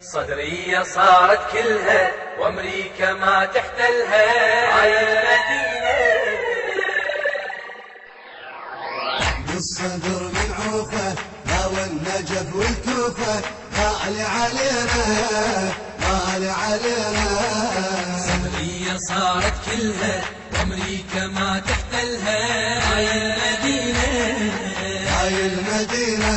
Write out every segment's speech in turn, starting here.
صدرية صارت كلها وامريكا ما تحتلها هاي المدينة. بالصدر من عوفة هاوى النجف والكوفة غالي علينا غالي علينا. صدرية صارت كلها وامريكا ما تحتلها هاي المدينة هاي المدينة.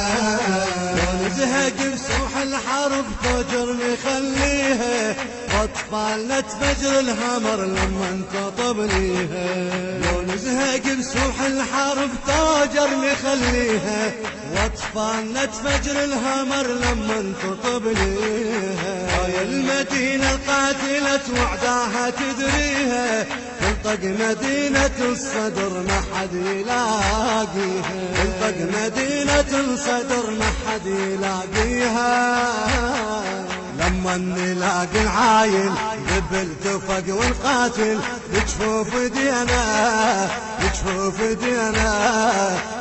لو نزهق بسوح الحرب فجر نخليها واطفالنا تفجر الهمر لما تطب ليها. لو نزهق بسوح الحرب فجر نخليها واطفالنا تفجر الهمر لما تطب ليها. هاي المدينة القاتلة وعداها تدريها تنطق مدينة الصدر ما حد يلاقيها. تنطق مدينة الصدر ما حد يلاقيها. لما نلاقي العايل قبل تفق ونقاتل بجفوف ايدينا بجفوف ايدينا.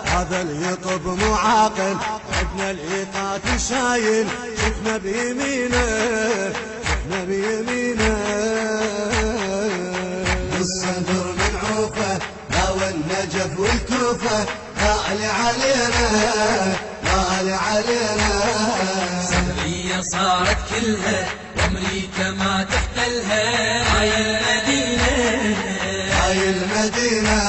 هذا اللي يطب معاقل عدنا الإيقات شايل شفنا بيمينه شفنا بيمينه. الصدر من عوفة هاوى النجف والكوفة غالي علينا غالي علينا. صدرية صارت كلها وامريكا ما تحتلها هاي المدينة هاي المدينة.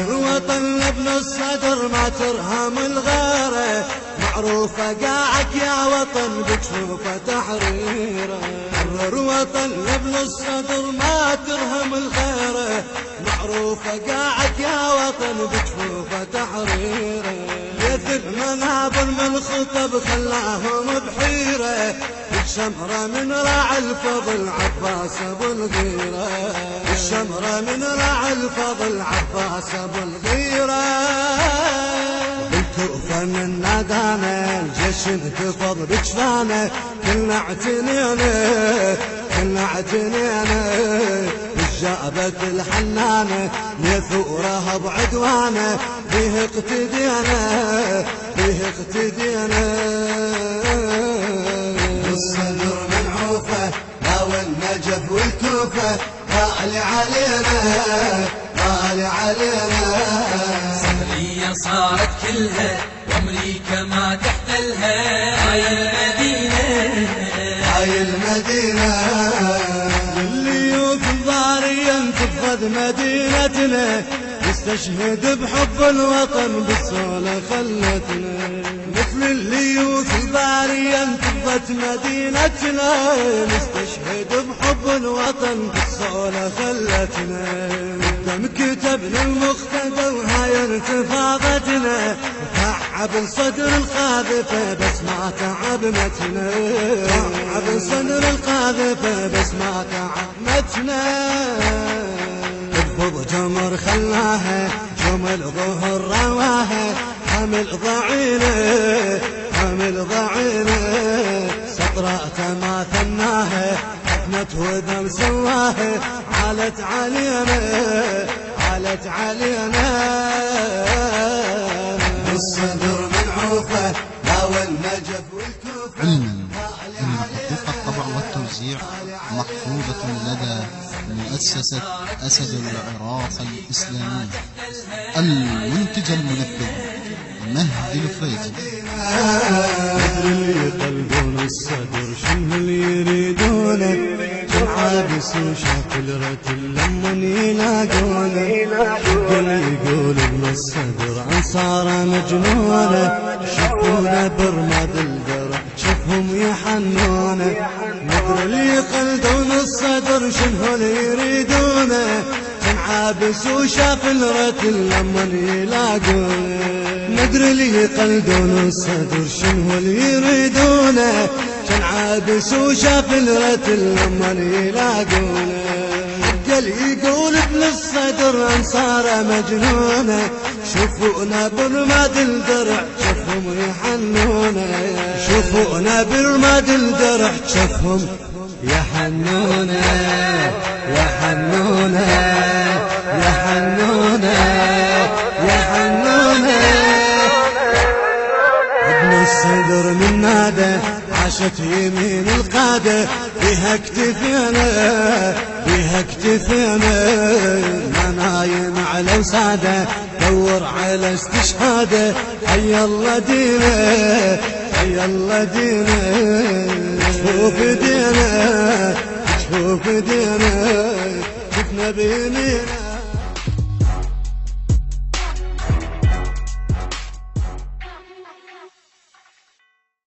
الوطن لابن الصدر ما ترهم الغيرة معروفة قاعك يا وطن بتشوفه تحريره. حرر وطن لابن الصدر ما ترهم الغيرة معروفة قاعك يا وطن بتشوفه تحريره. يثر منابر من خطب خلاهم بحيرة الشمرة من راعي الفضل عباس ابو الغيرة. الشمرة من راعي الفضل عباس ابو الغيرة. بالكوفة من نادانا الجيش انتفض بجفانا كلنا اعتنينا كلنا اعتنينا. بالجابة الحنانة يثورها بعدوانه فيه اقتدينا فيه اقتدينا. الصدر من عوفة هاوى النجف والكوفة غالي علينا غالي علينا. صدرية صارت كلها وامريكا ما تحتلها هاي المدينة هاي المدينة. الليوف الضارية انتفض مدينتنا نستشهد بحب الوطن بالصولة خلتنا. مثل الليوف البارية انتفضت مدينتنا نستشهد بحب الوطن بالصولة خلتنا. دم كتبنا المختدى وهاي انتفاضتنا تعب صدر القاذفة بس ما تعب متنا. تعب صدر القاذفة بس ما تعب متنا. تفض جمر خلاها جمل ظهر رواها حمل ضعينه حمل ضعينه. سطرات ما ثناها حفنت وذم سواها علت علينا علت علينا. الصدر من عوفة هاوى النجف والكوفة. علما أن حقوق الطبع والتوزيع محفوظة لدى مؤسسة أسد العراق الإسلامي. المنتج المنفذ مهدي الفريدي. مثل اللي يقلبون الصدر شنو اللي يريدونه كل عابس وشاف الرتل لمن يلاقونه. اللي يقول ابن الصدر انصاره مجنونه شوفونا برماد الدرع شوفهم يحنونه. مثل اللي يقلدون الصدر شنو اللي يريدونه كان عابس وشاف الرتل لمن يلاقونه. ندري اللي يقلدون الصدر شنو اللي يريدونه كان عابس وشاف الرتل لمن يلاقونه. حق اللي يقول ابن الصدر انصاره مجنونه شوفونا برماد الدرع شوفهم يحنونه. شوفونا برماد الدرع شوفهم يحنونه يحنونه يحنونه يحنونه. ابن الصدر من نادى عاش حست يمين القادة بها اكتفينا بها اكتفينا ما نايم على وسادة دور على استشهاده حي الله دينا حي الله دينا شوف دينا شوف دينا شفنا بيمينا